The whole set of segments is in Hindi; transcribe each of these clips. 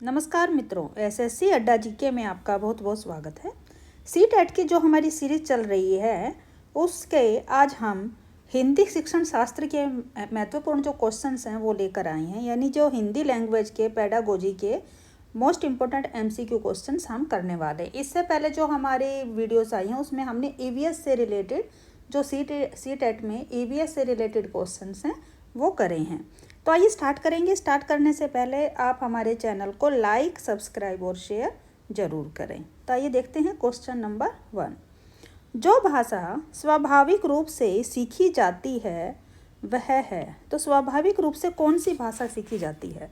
नमस्कार मित्रों, एसएससी अड्डा जीके में आपका बहुत बहुत स्वागत है। सी-टेट की जो हमारी सीरीज चल रही है उसके आज हम हिंदी शिक्षण शास्त्र के महत्वपूर्ण जो क्वेश्चंस हैं वो लेकर आए हैं, यानी जो हिंदी लैंग्वेज के पेडागोजी के मोस्ट इम्पोर्टेंट एमसीक्यू क्वेश्चंस हम करने वाले। इससे पहले जो हमारी वीडियोस आई हैं उसमें हमने ईवीएस से रिलेटेड जो सी-टेट में ईवीएस से रिलेटेड क्वेश्चंस हैं वो करे हैं। तो आइए स्टार्ट करेंगे। स्टार्ट करने से पहले आप हमारे चैनल को लाइक, सब्सक्राइब और शेयर जरूर करें। तो आइए देखते हैं क्वेश्चन नंबर 1। जो भाषा स्वाभाविक रूप से सीखी जाती है वह है। तो स्वाभाविक रूप से कौन सी भाषा सीखी जाती है?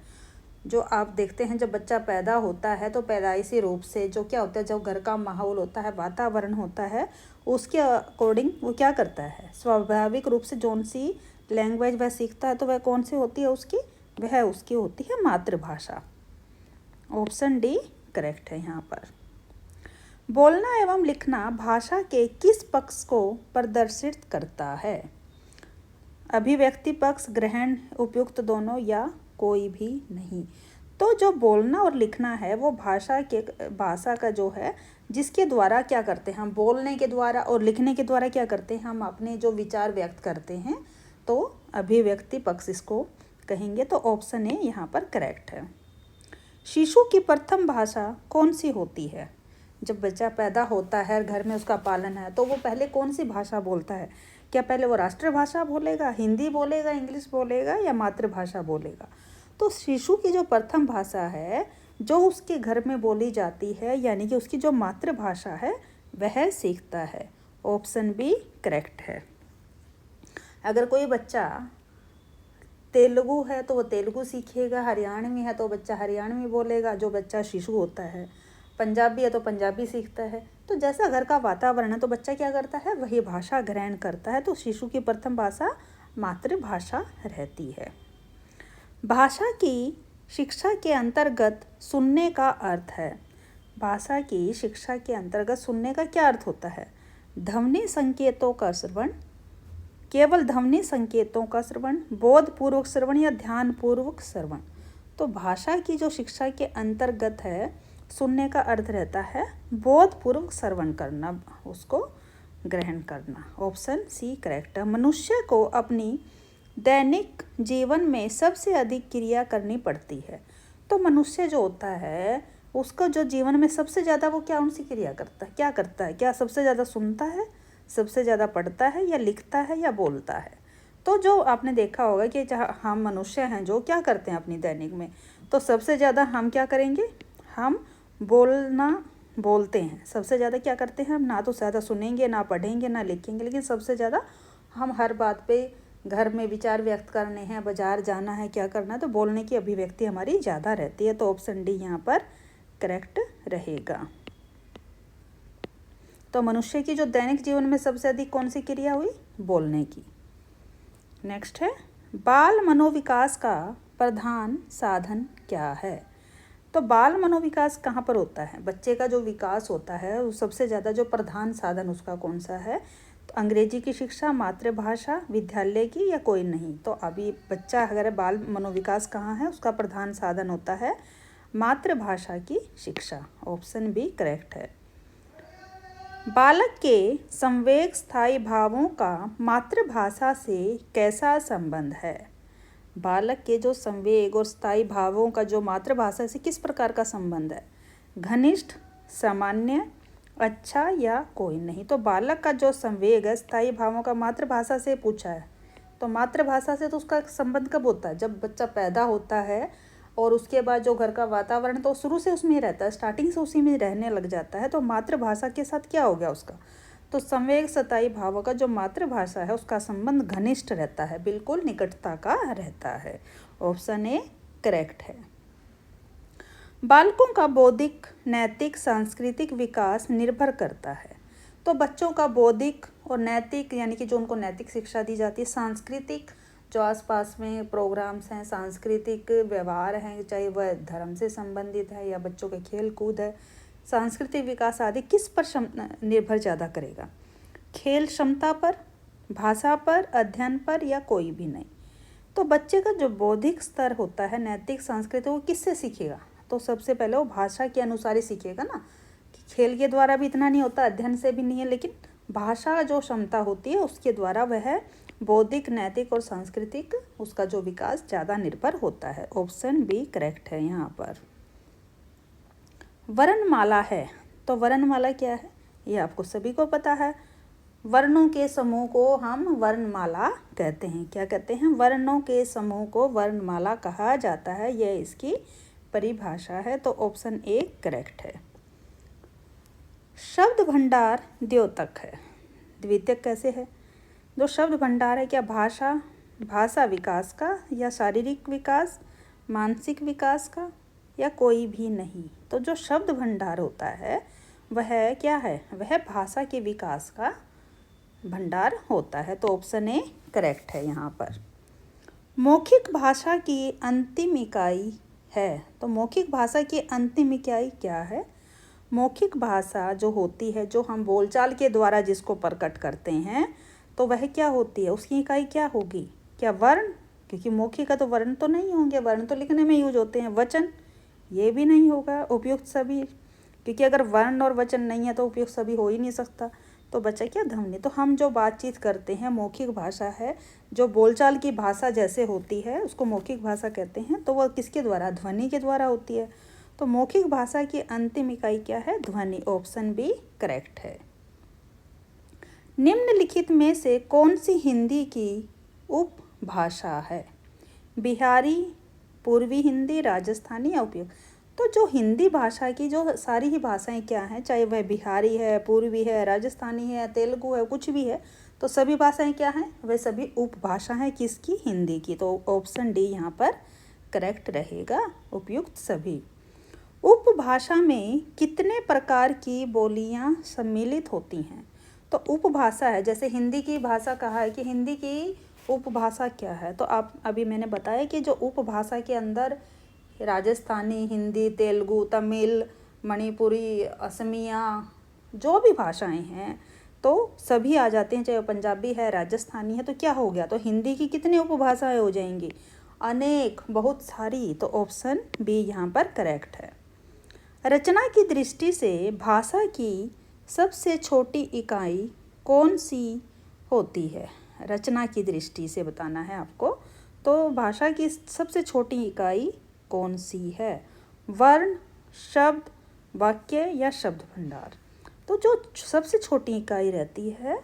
जो आप देखते हैं जब बच्चा पैदा होता है तो पैदाइशी रूप से जो क्या होता है, जो घर का माहौल होता है, वातावरण होता है, उसके अकॉर्डिंग वो क्या करता है, स्वाभाविक रूप से जौन सी लैंग्वेज वह सीखता है तो वह कौन सी होती है उसकी? वह उसकी होती है मातृभाषा। ऑप्शन डी करेक्ट है यहाँ पर। बोलना एवं लिखना भाषा के किस पक्ष को प्रदर्शित करता है? अभिव्यक्ति पक्ष, ग्रहण, उपयुक्त दोनों या कोई भी नहीं। तो जो बोलना और लिखना है वो भाषा का जो है जिसके द्वारा क्या करते हैं हम, बोलने के द्वारा और लिखने के द्वारा क्या करते हैं हम अपने जो विचार व्यक्त करते हैं, तो अभिव्यक्ति पक्ष इसको कहेंगे। तो ऑप्शन ए यहाँ पर करेक्ट है। शिशु की प्रथम भाषा कौन सी होती है? जब बच्चा पैदा होता है, घर में उसका पालन है, तो वो पहले कौन सी भाषा बोलता है? क्या पहले वो राष्ट्रभाषा बोलेगा, हिंदी बोलेगा, इंग्लिश बोलेगा या मातृभाषा बोलेगा? तो शिशु की जो प्रथम भाषा है जो उसके घर में बोली जाती है, यानी कि उसकी जो मातृभाषा है वह सीखता है। ऑप्शन बी करेक्ट है। अगर कोई बच्चा तेलुगु है तो वो तेलुगु सीखेगा, हरियाणवी है तो बच्चा हरियाणवी बोलेगा, जो बच्चा शिशु होता है, पंजाबी है तो पंजाबी सीखता है। तो जैसा घर का वातावरण है तो बच्चा क्या करता है, वही भाषा ग्रहण करता है। तो शिशु की प्रथम भाषा मातृभाषा रहती है। भाषा की शिक्षा के अंतर्गत सुनने का अर्थ है। भाषा की शिक्षा के अंतर्गत सुनने का क्या अर्थ होता है? ध्वनि संकेतों का श्रवण, केवल ध्वनि संकेतों का श्रवण, बोधपूर्वक श्रवण या ध्यानपूर्वक श्रवण। तो भाषा की जो शिक्षा के अंतर्गत है सुनने का अर्थ रहता है बोधपूर्वक श्रवण करना, उसको ग्रहण करना। ऑप्शन सी करेक्ट है। मनुष्य को अपनी दैनिक जीवन में सबसे अधिक क्रिया करनी पड़ती है। तो मनुष्य जो होता है उसको जो जीवन में सबसे ज़्यादा वो क्या उनसी क्रिया करता है, क्या करता है? क्या सबसे ज़्यादा सुनता है, सबसे ज़्यादा पढ़ता है या लिखता है या बोलता है? तो जो आपने देखा होगा कि जहाँ हम मनुष्य हैं जो क्या करते हैं अपनी दैनिक में, तो सबसे ज़्यादा हम क्या करेंगे, हम बोलते हैं। सबसे ज़्यादा क्या करते हैं हम, ना तो ज़्यादा सुनेंगे, ना पढ़ेंगे, ना लिखेंगे, लेकिन सबसे ज़्यादा हम हर बात पे घर में विचार व्यक्त करने हैं, बाजार जाना है, क्या करना है, तो बोलने की अभिव्यक्ति हमारी ज़्यादा रहती है। तो ऑप्शन डी यहाँ पर करेक्ट रहेगा। तो मनुष्य की जो दैनिक जीवन में सबसे अधिक कौन सी क्रिया हुई? बोलने की। नेक्स्ट है, बाल मनोविकास का प्रधान साधन क्या है? तो बाल मनोविकास कहाँ पर होता है? बच्चे का जो विकास होता है वो सबसे ज़्यादा जो प्रधान साधन उसका कौन सा है? तो अंग्रेजी की शिक्षा, मातृभाषा, विद्यालय की या कोई नहीं? तो अभी बच्चा अगर बाल मनोविकास कहाँ है, उसका प्रधान साधन होता है मातृभाषा की शिक्षा। ऑप्शन बी करेक्ट है। बालक के संवेग स्थायी भावों का मातृभाषा से कैसा संबंध है? बालक के जो संवेग और स्थायी भावों का जो मातृभाषा से किस प्रकार का संबंध है? घनिष्ठ, सामान्य, अच्छा या कोई नहीं? तो बालक का जो संवेग है, स्थायी भावों का मातृभाषा से पूछा है, तो मातृभाषा से तो उसका संबंध कब होता है? जब बच्चा पैदा होता है और उसके बाद जो घर का वातावरण तो शुरू से उसमें ही रहता है, स्टार्टिंग से उसी में रहने लग जाता है। तो मातृभाषा के साथ क्या हो गया उसका? तो संवेग स्थायी भावों का जो मातृभाषा है उसका संबंध घनिष्ठ रहता है, बिल्कुल निकटता का रहता है। ऑप्शन ए करेक्ट है। बालकों का बौद्धिक, नैतिक, सांस्कृतिक विकास निर्भर करता है। तो बच्चों का बौद्धिक और नैतिक, यानी कि जो उनको नैतिक शिक्षा दी जाती है, सांस्कृतिक जो आसपास में प्रोग्राम्स हैं, सांस्कृतिक व्यवहार हैं, चाहे वह धर्म से संबंधित है या बच्चों के खेल कूद है, सांस्कृतिक विकास आदि किस पर निर्भर ज़्यादा करेगा? खेल क्षमता पर, भाषा पर, अध्ययन पर या कोई भी नहीं? तो बच्चे का जो बौद्धिक स्तर होता है, नैतिक, सांस्कृतिक, वो किससे सीखेगा? तो सबसे पहले वो भाषा के अनुसार ही सीखेगा ना, कि खेल के द्वारा भी इतना नहीं होता, अध्ययन से भी नहीं है, लेकिन भाषा जो क्षमता होती है उसके द्वारा वह बौद्धिक, नैतिक और सांस्कृतिक उसका जो विकास ज़्यादा निर्भर होता है। ऑप्शन बी करेक्ट है यहाँ पर। वर्णमाला है, तो वर्णमाला क्या है ये आपको सभी को पता है। वर्णों के समूह को हम वर्णमाला कहते हैं। क्या कहते हैं? वर्णों के समूह को वर्णमाला कहा जाता है, यह इसकी परिभाषा है। तो ऑप्शन ए करेक्ट है। शब्द भंडार द्योतक है, द्वितीयक कैसे है? जो शब्द भंडार है, क्या भाषा विकास का, या शारीरिक विकास, मानसिक विकास का, या कोई भी नहीं? तो जो शब्द भंडार होता है वह क्या है? वह भाषा के विकास का भंडार होता है। तो ऑप्शन ए करेक्ट है यहाँ पर। मौखिक भाषा की अंतिम इकाई है, तो मौखिक भाषा की अंतिम इकाई क्या है? मौखिक भाषा जो होती है, जो हम बोलचाल के द्वारा जिसको प्रकट करते हैं, तो वह क्या होती है? उसकी इकाई क्या होगी? क्या वर्ण? क्योंकि मौखिक का तो वर्ण तो नहीं होंगे, वर्ण तो लिखने में यूज होते हैं। वचन ये भी नहीं होगा। उपयुक्त सभी, क्योंकि अगर वर्ण और वचन नहीं है तो उपयुक्त सभी हो ही नहीं सकता। तो बचा क्या? ध्वनि। तो हम जो बातचीत करते हैं, मौखिक भाषा है, जो बोलचाल की भाषा जैसे होती है उसको मौखिक भाषा कहते हैं। तो वह किसके द्वारा? ध्वनि के द्वारा होती है। तो मौखिक भाषा की अंतिम इकाई क्या है? ध्वनि। ऑप्शन बी करेक्ट है। निम्नलिखित में से कौन सी हिंदी की उपभाषा है? बिहारी, पूर्वी हिंदी, राजस्थानी या उपयुक्त? तो जो हिंदी भाषा की जो सारी ही भाषाएं क्या हैं, चाहे वह बिहारी है, पूर्वी है, राजस्थानी है, तेलुगु है, कुछ भी है, तो सभी भाषाएं क्या हैं? वह सभी उपभाषा हैं किसकी? हिंदी की। तो ऑप्शन डी यहाँ पर करेक्ट रहेगा, उपयुक्त सभी। उपभाषा में कितने प्रकार की बोलियां सम्मिलित होती हैं? तो उपभाषा है, जैसे हिंदी की भाषा कहा है कि हिंदी की उपभाषा क्या है, तो आप अभी मैंने बताया कि जो उपभाषा के अंदर राजस्थानी, हिंदी, तेलुगु, तमिल, मणिपुरी, असमिया, जो भी भाषाएं हैं तो सभी आ जाते हैं, चाहे पंजाबी है, राजस्थानी है, तो क्या हो गया? तो हिंदी की कितनी उपभाषाएं हो जाएंगी? अनेक, बहुत सारी। तो ऑप्शन बी यहाँ पर करेक्ट है। रचना की दृष्टि से भाषा की सबसे छोटी इकाई कौन सी होती है? रचना की दृष्टि से बताना है आपको। तो भाषा की सबसे छोटी इकाई कौन सी है? वर्ण, शब्द, वाक्य या शब्द भंडार? तो जो सबसे छोटी इकाई रहती है,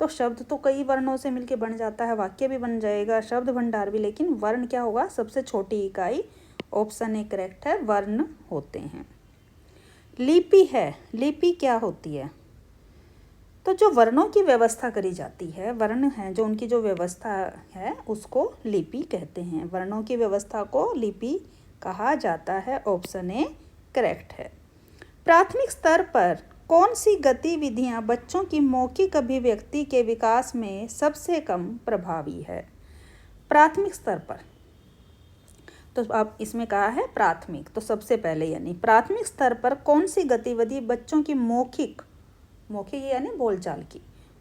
तो शब्द तो कई वर्णों से मिलके बन जाता है, वाक्य भी बन जाएगा, शब्द भंडार भी, लेकिन वर्ण क्या होगा? सबसे छोटी इकाई। ऑप्शन ए करेक्ट है, वर्ण होते हैं। लिपि है, लिपि क्या होती है? तो जो वर्णों की व्यवस्था करी जाती है, वर्ण हैं जो उनकी जो व्यवस्था है उसको लिपि कहते हैं। वर्णों की व्यवस्था को लिपि कहा जाता है। ऑप्शन ए करेक्ट है। प्राथमिक स्तर पर कौन सी गतिविधियां बच्चों की मौखिक अभिव्यक्ति के विकास में सबसे कम प्रभावी है? प्राथमिक स्तर पर, तो अब इसमें कहा है प्राथमिक, तो सबसे पहले यानी प्राथमिक स्तर पर कौन सी गतिविधि बच्चों की मौखिक यानी बोलचाल की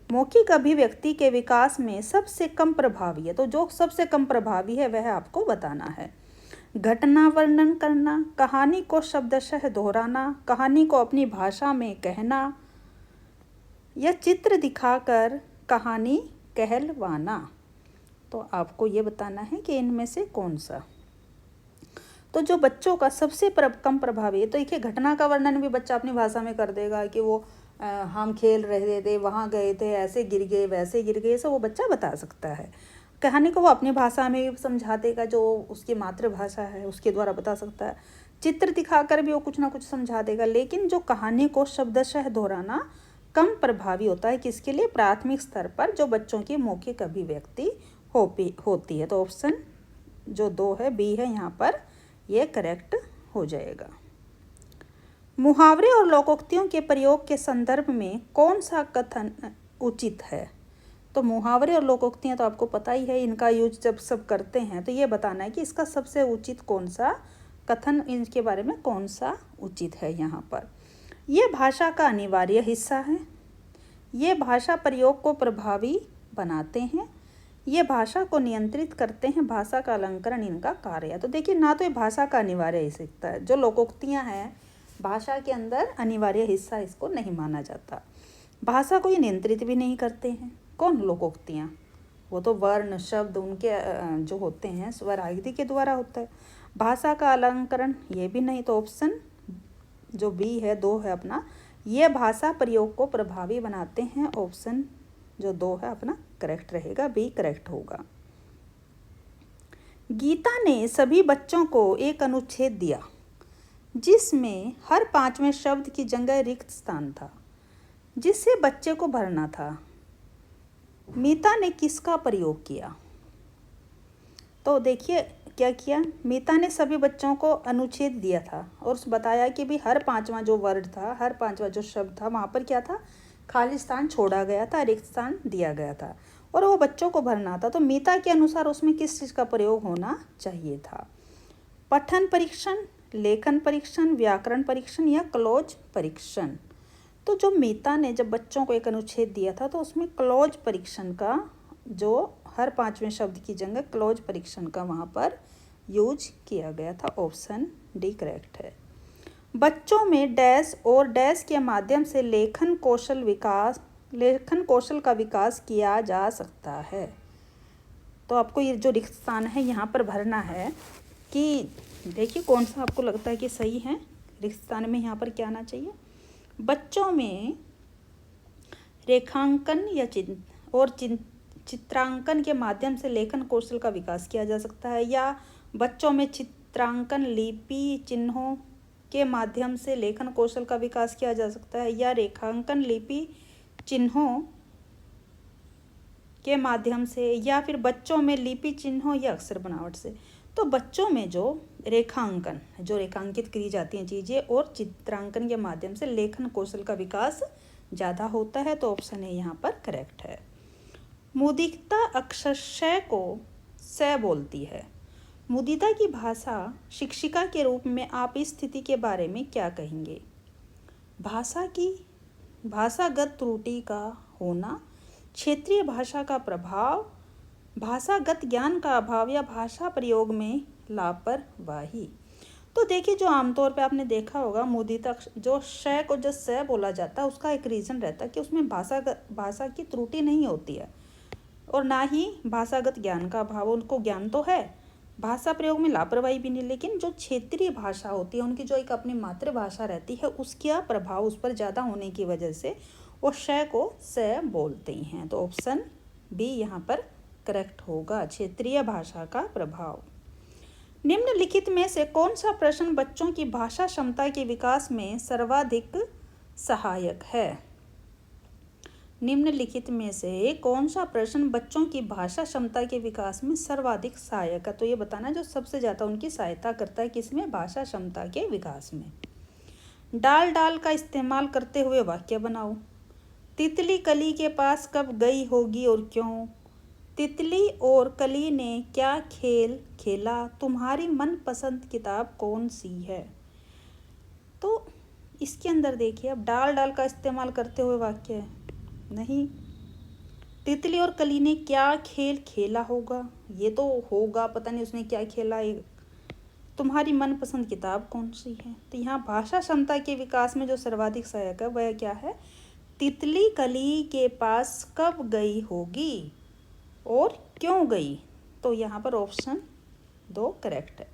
मौखिक अभिव्यक्ति के विकास में सबसे कम प्रभावी है? तो जो सबसे कम प्रभावी है वह आपको बताना है। घटना वर्णन करना, कहानी को शब्दशः दोहराना, कहानी को अपनी भाषा में कहना, या चित्र दिखाकर कहानी कहलवाना? तो आपको ये बताना है कि इनमें से कौन सा। तो जो बच्चों का सबसे कम प्रभावी है, तो एक घटना का वर्णन भी बच्चा अपनी भाषा में कर देगा कि वो हम खेल रहे थे, वहाँ गए थे, ऐसे गिर गए, वैसे गिर गए, सब वो बच्चा बता सकता है। कहानी को वो अपनी भाषा में समझा देगा, जो उसकी मातृभाषा है उसके द्वारा बता सकता है। चित्र दिखाकर भी वो कुछ ना कुछ समझा देगा। लेकिन जो कहानी को शब्दशः दोहराना कम प्रभावी होता है किसके लिए? प्राथमिक स्तर पर जो बच्चों की मौखिक अभिव्यक्ति होती है। तो ऑप्शन जो 2 है, बी है, यहाँ पर ये करेक्ट हो जाएगा। मुहावरे और लोकोक्तियों के प्रयोग के संदर्भ में कौन सा कथन उचित है? तो मुहावरे और लोकोक्तियाँ तो आपको पता ही है, इनका यूज जब सब करते हैं तो ये बताना है कि इसका सबसे उचित कौन सा कथन, इनके बारे में कौन सा उचित है। यहाँ पर ये भाषा का अनिवार्य हिस्सा है, ये भाषा प्रयोग को प्रभावी बनाते हैं, ये भाषा को नियंत्रित करते हैं, भाषा का अलंकरण इनका कार्य है। तो देखिए, ना तो ये भाषा का अनिवार्य हिस्सा है, जो लोकोक्तियाँ हैं भाषा के अंदर अनिवार्य हिस्सा इसको नहीं माना जाता। भाषा को ये नियंत्रित भी नहीं करते हैं। कौन? लोकोक्तियाँ। वो तो वर्ण शब्द उनके जो होते हैं स्वर आदि के द्वारा होता है। भाषा का अलंकरण ये भी नहीं। तो ऑप्शन जो बी है, 2 है अपना, ये भाषा प्रयोग को प्रभावी बनाते हैं। ऑप्शन जो 2 है अपना करेक्ट रहेगा, बी करेक्ट होगा। गीता ने सभी बच्चों को एक अनुच्छेद दिया जिसमें हर 5वें शब्द की जगह रिक्त स्थान था जिससे बच्चे को भरना था। मीता ने किसका प्रयोग किया? तो देखिए क्या किया, मीता ने सभी बच्चों को अनुच्छेद दिया था और बताया कि भी हर 5वां जो वर्ड था, हर 5वां जो शब्द था, वहाँ पर क्या था, खाली स्थान छोड़ा गया था, रिक्त स्थान दिया गया था और वो बच्चों को भरना था। तो मीता के अनुसार उसमें किस चीज़ का प्रयोग होना चाहिए था? पठन परीक्षण, लेखन परीक्षण, व्याकरण परीक्षण या क्लोज परीक्षण? तो जो मीता ने जब बच्चों को एक अनुच्छेद दिया था तो उसमें क्लोज परीक्षण का, जो हर 5वें शब्द की जगह क्लोज परीक्षण का वहाँ पर यूज किया गया था। ऑप्शन डी करेक्ट है। बच्चों में डैश और डैश के माध्यम से लेखन कौशल का विकास किया जा सकता है। तो आपको ये जो रिक्त स्थान है यहाँ पर भरना है कि देखिए कौन सा आपको लगता है कि सही है। रिक्त स्थान में यहाँ पर क्या आना चाहिए? बच्चों में रेखांकन या चित्रांकन के माध्यम से लेखन कौशल का विकास किया जा सकता है, या बच्चों में चित्रांकन, लिपि, चिन्हों के माध्यम से लेखन कौशल का विकास किया जा सकता है, या रेखांकन, लिपि, चिन्हों के माध्यम से, या फिर बच्चों में लिपि, चिन्हों या अक्षर बनावट से। तो बच्चों में जो रेखांकन, जो रेखांकित की जाती हैं चीज़ें, और चित्रांकन के माध्यम से लेखन कौशल का विकास ज़्यादा होता है। तो ऑप्शन ए यहाँ पर करेक्ट है। मुदिता अक्षर श को स बोलती है। मुदिता की भाषा शिक्षिका के रूप में आप इस स्थिति के बारे में क्या कहेंगे? भाषागत त्रुटि का होना, क्षेत्रीय भाषा का प्रभाव, भाषागत ज्ञान का अभाव या भाषा प्रयोग में लापरवाही। तो देखिए, जो आमतौर पे आपने देखा होगा, मुदिता जो श को जो स बोला जाता है उसका एक रीज़न रहता है कि उसमें भाषा की त्रुटि नहीं होती है और ना ही भाषागत ज्ञान का अभाव। उनको ज्ञान तो है, भाषा प्रयोग में लापरवाही भी नहीं, लेकिन जो क्षेत्रीय भाषा होती है, उनकी जो एक अपनी मातृभाषा रहती है, उसका प्रभाव उस पर ज़्यादा होने की वजह से वो श को स बोलते हैं। तो ऑप्शन बी यहाँ पर करेक्ट होगा, क्षेत्रीय भाषा का प्रभाव। निम्नलिखित में से कौन सा प्रश्न बच्चों की भाषा क्षमता के विकास में सर्वाधिक सहायक है? निम्नलिखित में से कौन सा प्रश्न बच्चों की भाषा क्षमता के विकास में सर्वाधिक सहायक है? तो ये बताना जो सबसे ज़्यादा उनकी सहायता करता है किसमें? भाषा क्षमता के विकास में। डाल डाल का इस्तेमाल करते हुए वाक्य बनाओ। तितली कली के पास कब गई होगी और क्यों? तितली और कली ने क्या खेल खेला? तुम्हारी मनपसंद किताब कौन सी है? तो इसके अंदर देखिए, अब डाल डाल का इस्तेमाल करते हुए वाक्य है नहीं। तितली और कली ने क्या खेल खेला होगा, ये तो होगा, पता नहीं उसने क्या खेला। तुम्हारी मनपसंद किताब कौन सी है? तो यहाँ भाषा क्षमता के विकास में जो सर्वाधिक सहायक है वह क्या है? तितली कली के पास कब गई होगी और क्यों गई? तो यहाँ पर ऑप्शन 2 करेक्ट है।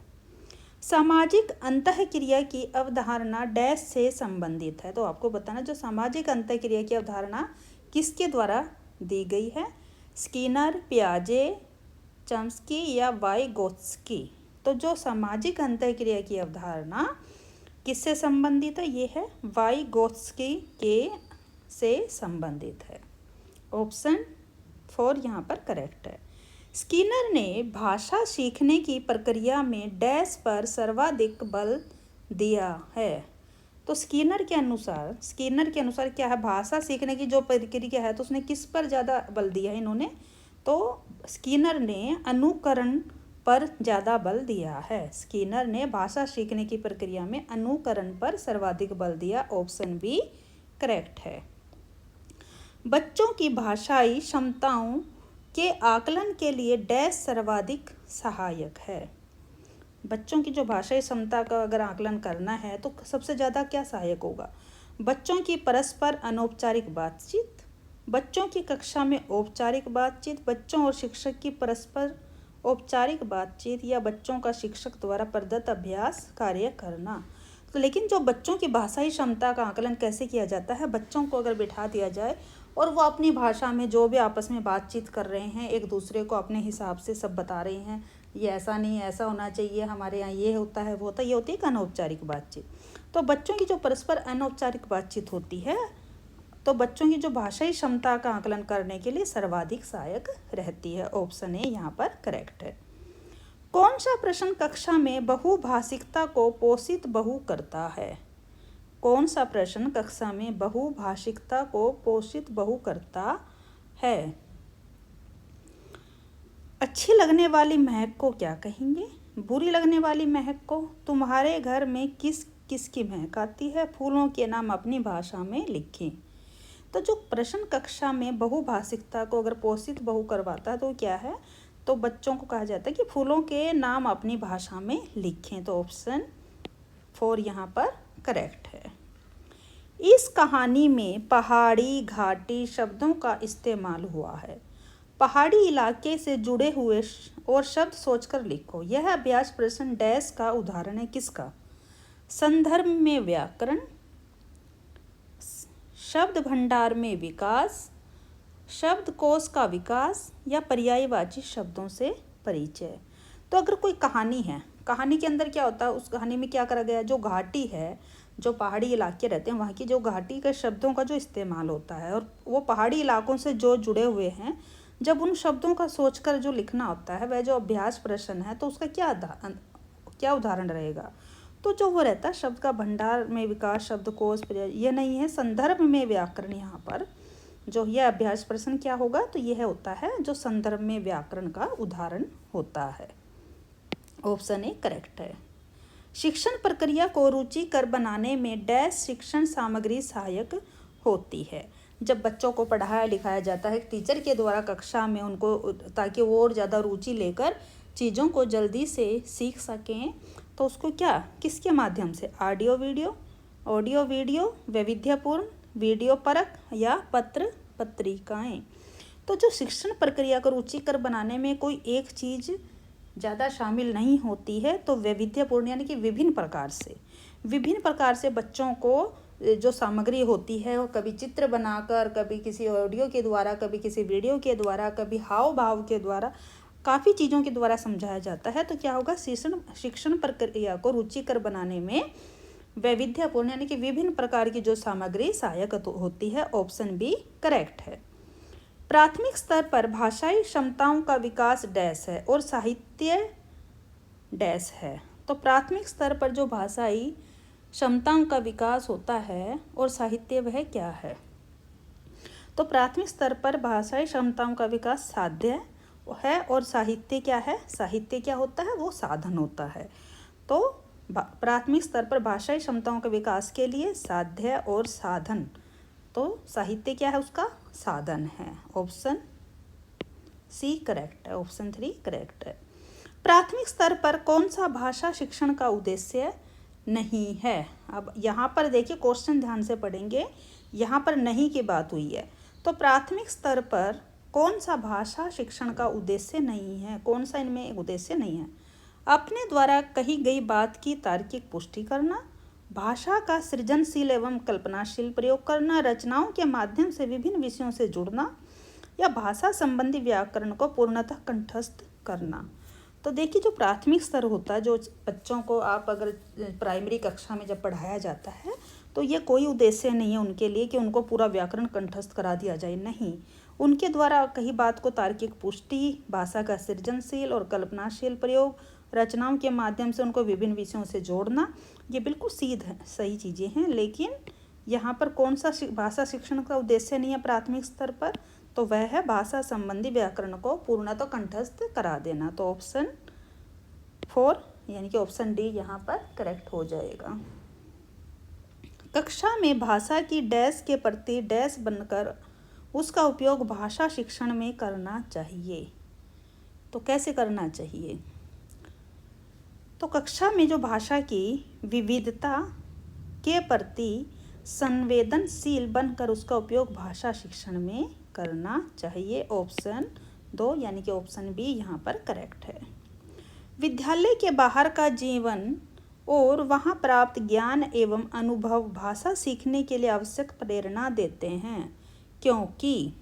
सामाजिक अंतःक्रिया की अवधारणा डैश से संबंधित है। तो आपको बताना जो सामाजिक अंतःक्रिया की अवधारणा किसके द्वारा दी गई है? स्किनर, पियाजे, चम्स्की या वाइगोत्स्की। तो जो सामाजिक अंतःक्रिया की अवधारणा किससे संबंधित है? ये है वाइगोत्स्की के से संबंधित है। ऑप्शन 4 यहाँ पर करेक्ट है। स्किनर ने भाषा सीखने की प्रक्रिया में डैश पर सर्वाधिक बल दिया है। तो स्किनर के अनुसार क्या है? भाषा सीखने की जो प्रक्रिया है तो उसने किस पर ज़्यादा बल दिया है इन्होंने? तो स्किनर ने अनुकरण पर ज़्यादा बल दिया है। स्किनर ने भाषा सीखने की प्रक्रिया में अनुकरण पर सर्वाधिक बल दिया। ऑप्शन बी करेक्ट है। बच्चों की भाषाई क्षमताओं के आकलन के लिए डैश सर्वाधिक सहायक है। बच्चों की जो भाषाई क्षमता का अगर आकलन करना है तो सबसे ज़्यादा क्या सहायक होगा? बच्चों की परस्पर अनौपचारिक बातचीत, बच्चों की कक्षा में औपचारिक बातचीत, बच्चों और शिक्षक की परस्पर औपचारिक बातचीत, या बच्चों का शिक्षक द्वारा प्रदत्त अभ्यास कार्य करना। तो लेकिन जो बच्चों की भाषाई क्षमता का आकलन कैसे किया जाता है? बच्चों को अगर बिठा दिया जाए और वो अपनी भाषा में जो भी आपस में बातचीत कर रहे हैं, एक दूसरे को अपने हिसाब से सब बता रहे हैं, ये ऐसा नहीं ऐसा होना चाहिए, हमारे यहाँ ये होता है वो होता है, ये होती है एक अनौपचारिक बातचीत। तो बच्चों की जो परस्पर अनौपचारिक बातचीत होती है तो बच्चों की जो भाषाई क्षमता का आकलन करने के लिए सर्वाधिक सहायक रहती है। ऑप्शन ए यहाँ पर करेक्ट है। कौन सा प्रश्न कक्षा में बहुभाषिकता को पोषित बहु करता है? कौन सा प्रश्न कक्षा में बहुभाषिकता को पोषित बहु करता है? अच्छी लगने वाली महक को क्या कहेंगे? बुरी लगने वाली महक को? तुम्हारे घर में किस किसकी महक आती है? फूलों के नाम अपनी भाषा में लिखें। तो जो प्रश्न कक्षा में बहुभाषिकता को अगर पोषित बहु करवाता है तो क्या है? तो बच्चों को कहा जाता है कि फूलों के नाम अपनी भाषा में लिखें। तो ऑप्शन 4 यहाँ पर करेक्ट है। इस कहानी में पहाड़ी घाटी शब्दों का इस्तेमाल हुआ है। पहाड़ी इलाके से जुड़े हुए और शब्द सोचकर लिखो। यह अभ्यास प्रश्न डैश का उदाहरण है। किसका? संदर्भ में व्याकरण, शब्द भंडार में विकास, शब्दकोश का विकास, या पर्यायवाची शब्दों से परिचय। तो अगर कोई कहानी है, कहानी के अंदर क्या होता है, उस कहानी में क्या करा गया है? जो घाटी है, जो पहाड़ी इलाके रहते हैं, वहाँ की जो घाटी के शब्दों का जो इस्तेमाल होता है, और वो पहाड़ी इलाकों से जो जुड़े हुए हैं, जब उन शब्दों का सोचकर जो लिखना होता है, वह जो अभ्यास प्रश्न है, तो उसका क्या उदाहरण रहेगा? तो जो वो रहता है शब्द का भंडार में विकास, शब्दकोश, ये नहीं है। संदर्भ में व्याकरण, यहाँ पर जो यह अभ्यास प्रश्न क्या होगा? तो यह होता है जो संदर्भ में व्याकरण का उदाहरण होता है। ऑप्शन ए करेक्ट है। शिक्षण प्रक्रिया को रुचिकर बनाने में डैश शिक्षण सामग्री सहायक होती है। जब बच्चों को पढ़ाया लिखाया जाता है टीचर के द्वारा कक्षा में उनको, ताकि वो और ज़्यादा रुचि लेकर चीज़ों को जल्दी से सीख सकें, तो उसको क्या, किसके माध्यम से? ऑडियो वीडियो, वैविध्यपूर्ण, वीडियो परक, या पत्र पत्रिकाएं। तो जो शिक्षण प्रक्रिया को रुचिकर बनाने में कोई एक चीज़ ज़्यादा शामिल नहीं होती है, तो वैविध्यपूर्ण यानी कि विभिन्न प्रकार से बच्चों को जो सामग्री होती है वो कभी चित्र बनाकर, कभी किसी ऑडियो के द्वारा, कभी किसी वीडियो के द्वारा, कभी हाव भाव के द्वारा, काफ़ी चीज़ों के द्वारा समझाया जाता है। तो क्या होगा? शिक्षण प्रक्रिया को रुचिकर बनाने में वैविध्यपूर्ण यानी कि विभिन्न प्रकार की जो सामग्री सहायक होती है। ऑप्शन बी करेक्ट है। प्राथमिक स्तर पर भाषाई क्षमताओं का विकास डैश है और साहित्य डैश है। तो प्राथमिक स्तर पर जो भाषाई क्षमताओं का विकास होता है और साहित्य वह क्या है? तो प्राथमिक स्तर पर भाषाई क्षमताओं का विकास साध्य है और साहित्य क्या है? साहित्य क्या होता है? वो साधन होता है। तो प्राथमिक स्तर पर भाषाई क्षमताओं के विकास के लिए साध्य और साधन, तो साहित्य क्या है? उसका साधन है। ऑप्शन सी करेक्ट है। ऑप्शन 3 करेक्ट है। प्राथमिक स्तर पर कौन सा भाषा शिक्षण का उद्देश्य नहीं है? अब यहाँ पर देखिए, क्वेश्चन ध्यान से पढ़ेंगे, यहाँ पर नहीं की बात हुई है। तो प्राथमिक स्तर पर कौन सा भाषा शिक्षण का उद्देश्य नहीं है? कौन सा इनमें एक उद्देश्य नहीं है? अपने द्वारा कही गई बात की तार्किक पुष्टि करना, भाषा का सृजनशील एवं कल्पनाशील प्रयोग करना, रचनाओं के माध्यम से विभिन्न विषयों से जुड़ना, या भाषा संबंधी व्याकरण को पूर्णतः कंठस्थ करना। तो देखिए, जो प्राथमिक स्तर होता है, जो बच्चों को आप अगर प्राइमरी कक्षा में जब पढ़ाया जाता है, तो ये कोई उद्देश्य नहीं है उनके लिए कि उनको पूरा व्याकरण कंठस्थ करा दिया जाए। नहीं, उनके द्वारा कही बात को तार्किक पुष्टि, भाषा का सृजनशील और कल्पनाशील प्रयोग, रचनाओं के माध्यम से उनको विभिन्न विषयों से जोड़ना, ये बिल्कुल सीधे सही चीज़ें हैं। लेकिन यहाँ पर कौन सा भाषा शिक्षण का उद्देश्य नहीं है प्राथमिक स्तर पर? तो वह है भाषा संबंधी व्याकरण को पूर्णतः कंठस्थ करा देना। तो ऑप्शन 4 यानी कि ऑप्शन डी यहाँ पर करेक्ट हो जाएगा। कक्षा में भाषा की डैश के प्रति डैश बनकर उसका उपयोग भाषा शिक्षण में करना चाहिए। तो कैसे करना चाहिए? तो कक्षा में जो भाषा की विविधता के प्रति संवेदनशील बनकर उसका उपयोग भाषा शिक्षण में करना चाहिए। ऑप्शन 2 यानी कि ऑप्शन बी यहाँ पर करेक्ट है। विद्यालय के बाहर का जीवन और वहाँ प्राप्त ज्ञान एवं अनुभव भाषा सीखने के लिए आवश्यक प्रेरणा देते हैं, क्योंकि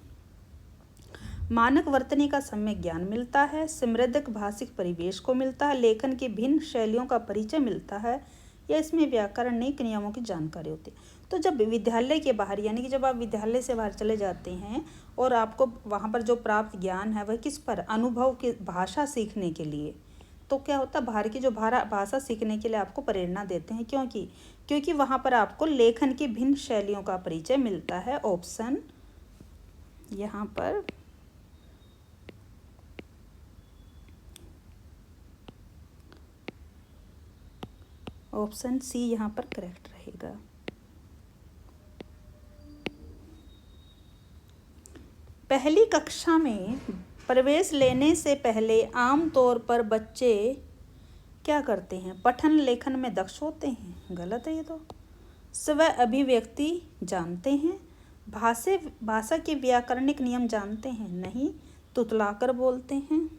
मानक वर्तनी का सम्यक ज्ञान मिलता है, समृद्ध भाषिक परिवेश को मिलता है, लेखन की भिन्न शैलियों का परिचय मिलता है, या इसमें व्याकरणिक नियमों की जानकारी होती है। तो जब विद्यालय के बाहर यानी कि जब आप विद्यालय से बाहर चले जाते हैं और आपको वहाँ पर जो प्राप्त ज्ञान है वह किस पर, अनुभव की भाषा सीखने के लिए, तो क्या होता है, बाहर की जो भाषा सीखने के लिए आपको प्रेरणा देते हैं, क्योंकि वहाँ पर आपको लेखन की भिन्न शैलियों का परिचय मिलता है। ऑप्शन यहाँ पर ऑप्शन सी यहाँ पर करेक्ट रहेगा। पहली कक्षा में प्रवेश लेने से पहले आमतौर पर बच्चे क्या करते हैं, पठन लेखन में दक्ष होते हैं। गलत है ये तो। स्व अभिव्यक्ति जानते हैं, भाषा के व्याकरणिक नियम जानते हैं, नहीं, तुतलाकर बोलते हैं।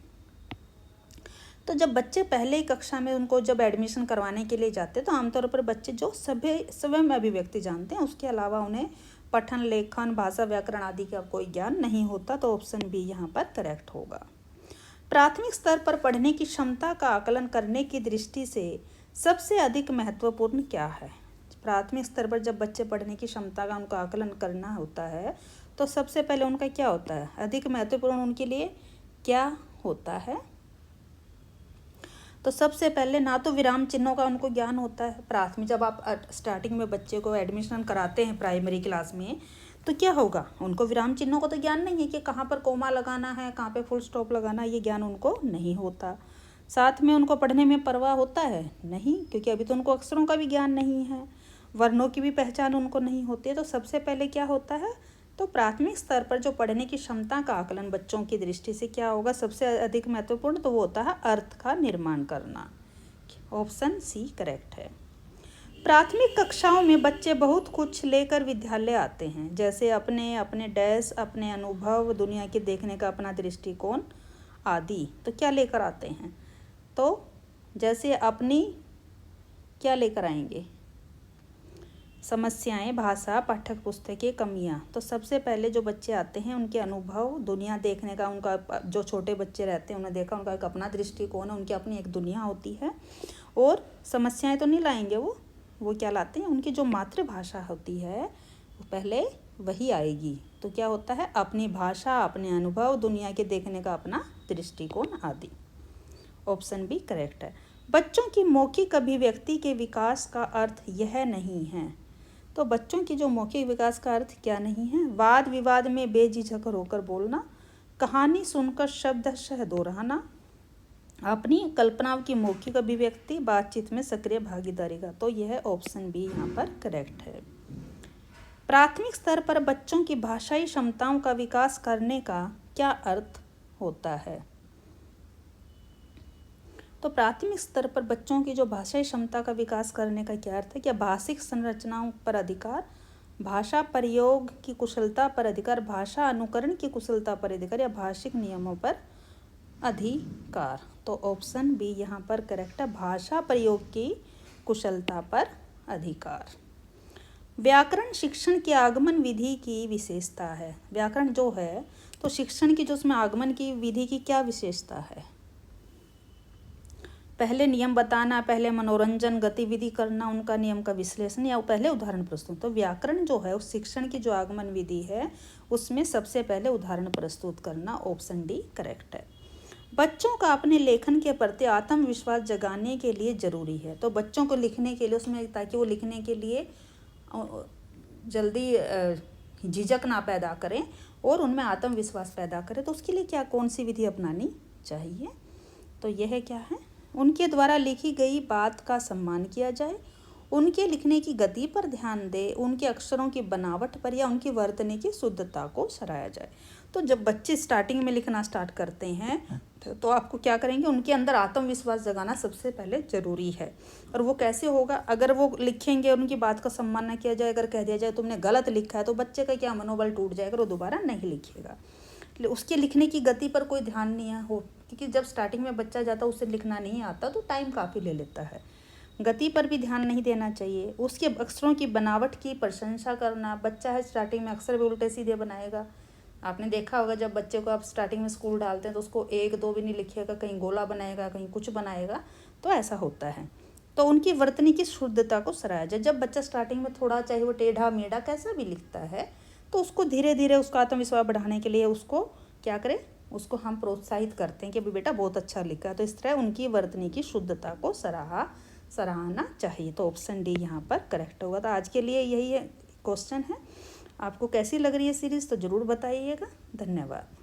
तो जब बच्चे पहले ही कक्षा में उनको जब एडमिशन करवाने के लिए जाते हैं तो आमतौर पर बच्चे जो स्वयं अभिव्यक्ति जानते हैं, उसके अलावा उन्हें पठन लेखन भाषा व्याकरण आदि का कोई ज्ञान नहीं होता। तो ऑप्शन बी यहाँ पर करेक्ट होगा। प्राथमिक स्तर पर पढ़ने की क्षमता का आकलन करने की दृष्टि से सबसे अधिक महत्वपूर्ण क्या है? प्राथमिक स्तर पर जब बच्चे पढ़ने की क्षमता का उनका आकलन करना होता है तो सबसे पहले उनका क्या होता है, अधिक महत्वपूर्ण उनके लिए क्या होता है? तो सबसे पहले ना तो विराम चिन्हों का उनको ज्ञान होता है। प्राथमिक जब आप स्टार्टिंग में बच्चे को एडमिशन कराते हैं प्राइमरी क्लास में तो क्या होगा, उनको विराम चिन्हों का तो ज्ञान नहीं है कि कहाँ पर कोमा लगाना है, कहाँ पे फुल स्टॉप लगाना है, ये ज्ञान उनको नहीं होता। साथ में उनको पढ़ने में परवाह होता है नहीं, क्योंकि अभी तो उनको अक्षरों का भी ज्ञान नहीं है, वर्णों की भी पहचान उनको नहीं होती है। तो सबसे पहले क्या होता है, तो प्राथमिक स्तर पर जो पढ़ने की क्षमता का आकलन बच्चों की दृष्टि से क्या होगा सबसे अधिक महत्वपूर्ण, तो वो होता है अर्थ का निर्माण करना। ऑप्शन सी करेक्ट है। प्राथमिक कक्षाओं में बच्चे बहुत कुछ लेकर विद्यालय आते हैं, जैसे अपने डैश, अपने अनुभव, दुनिया के देखने का अपना दृष्टिकोण आदि। तो क्या लेकर आते हैं, तो जैसे अपनी क्या लेकर आएंगे, समस्याएं, भाषा, पाठ्य पुस्तकें, कमियां। तो सबसे पहले जो बच्चे आते हैं उनके अनुभव, दुनिया देखने का उनका, जो छोटे बच्चे रहते हैं उन्हें देखा, उनका एक अपना दृष्टिकोण है, उनकी अपनी एक दुनिया होती है। और समस्याएं तो नहीं लाएंगे वो क्या लाते हैं, उनकी जो मातृभाषा होती है वो पहले वही आएगी। तो क्या होता है, अपनी भाषा, अपने अनुभव, दुनिया के देखने का अपना दृष्टिकोण आदि। ऑप्शन बी करेक्ट है। बच्चों की मौखिक अभिव्यक्ति के विकास का अर्थ यह नहीं है। तो बच्चों की जो मौखिक विकास का अर्थ क्या नहीं है, वाद विवाद में बेझिझक होकर बोलना, कहानी सुनकर शब्दशः दोहराना, अपनी कल्पनाओं की मौखिक अभिव्यक्ति, बातचीत में सक्रिय भागीदारी का। तो यह ऑप्शन बी यहाँ पर करेक्ट है। प्राथमिक स्तर पर बच्चों की भाषाई क्षमताओं का विकास करने का क्या अर्थ होता है? तो प्राथमिक स्तर पर बच्चों की जो भाषाई क्षमता का विकास करने का क्या अर्थ है, क्या भाषिक संरचनाओं पर अधिकार, भाषा प्रयोग की कुशलता पर अधिकार, भाषा अनुकरण की कुशलता पर अधिकार, या भाषिक नियमों पर अधिकार। तो ऑप्शन बी यहाँ पर करेक्ट है, भाषा प्रयोग की कुशलता पर अधिकार। व्याकरण शिक्षण की आगमन विधि की विशेषता है। व्याकरण जो है तो शिक्षण की जो उसमें आगमन की विधि की क्या विशेषता है, पहले नियम बताना, पहले मनोरंजन गतिविधि करना, उनका नियम का विश्लेषण, या पहले उदाहरण प्रस्तुत। तो व्याकरण जो है उस शिक्षण की जो आगमन विधि है उसमें सबसे पहले उदाहरण प्रस्तुत करना। ऑप्शन डी करेक्ट है। बच्चों का अपने लेखन के प्रति आत्मविश्वास जगाने के लिए जरूरी है। तो बच्चों को लिखने के लिए उसमें, ताकि वो लिखने के लिए जल्दी झिझक ना पैदा करें और उनमें आत्मविश्वास पैदा करें, तो उसके लिए क्या, कौन सी विधि अपनानी चाहिए, तो यह क्या है, उनके द्वारा लिखी गई बात का सम्मान किया जाए, उनके लिखने की गति पर ध्यान दें, उनके अक्षरों की बनावट पर या उनकी वर्तनी की शुद्धता को सराहा जाए। तो जब बच्चे स्टार्टिंग में लिखना स्टार्ट करते हैं तो आपको क्या करेंगे, उनके अंदर आत्मविश्वास जगाना सबसे पहले ज़रूरी है। और वो कैसे होगा, अगर वो लिखेंगे और उनकी बात का सम्मान न किया जाए, अगर कह दिया जाए तुमने गलत लिखा है, तो बच्चे का क्या मनोबल टूट जाएगा, वो दोबारा नहीं लिखेगा। उसके लिखने की गति पर कोई ध्यान नहीं हो, क्योंकि जब स्टार्टिंग में बच्चा जाता है उसे लिखना नहीं आता तो टाइम काफ़ी ले लेता है। गति पर भी ध्यान नहीं देना चाहिए। उसके अक्षरों की बनावट की प्रशंसा करना, बच्चा है स्टार्टिंग में अक्षर भी उल्टे सीधे बनाएगा। आपने देखा होगा जब बच्चे को आप स्टार्टिंग में स्कूल डालते हैं तो उसको 1 2 भी नहीं लिखेगा, कहीं गोला बनाएगा, कहीं कुछ बनाएगा, तो ऐसा होता है। तो उनकी वर्तनी की शुद्धता को सराहा जाए। जब बच्चा स्टार्टिंग में थोड़ा, चाहे वो टेढ़ा मेढ़ा कैसा भी लिखता है, तो उसको धीरे धीरे उसका आत्मविश्वास बढ़ाने के लिए उसको क्या करें, उसको हम प्रोत्साहित करते हैं कि बेटा बहुत अच्छा लिखा है। तो इस तरह उनकी वर्तनी की शुद्धता को सराहना चाहिए। तो ऑप्शन डी यहाँ पर करेक्ट होगा। तो आज के लिए यही क्वेश्चन है। आपको कैसी लग रही है सीरीज़ तो ज़रूर बताइएगा। धन्यवाद।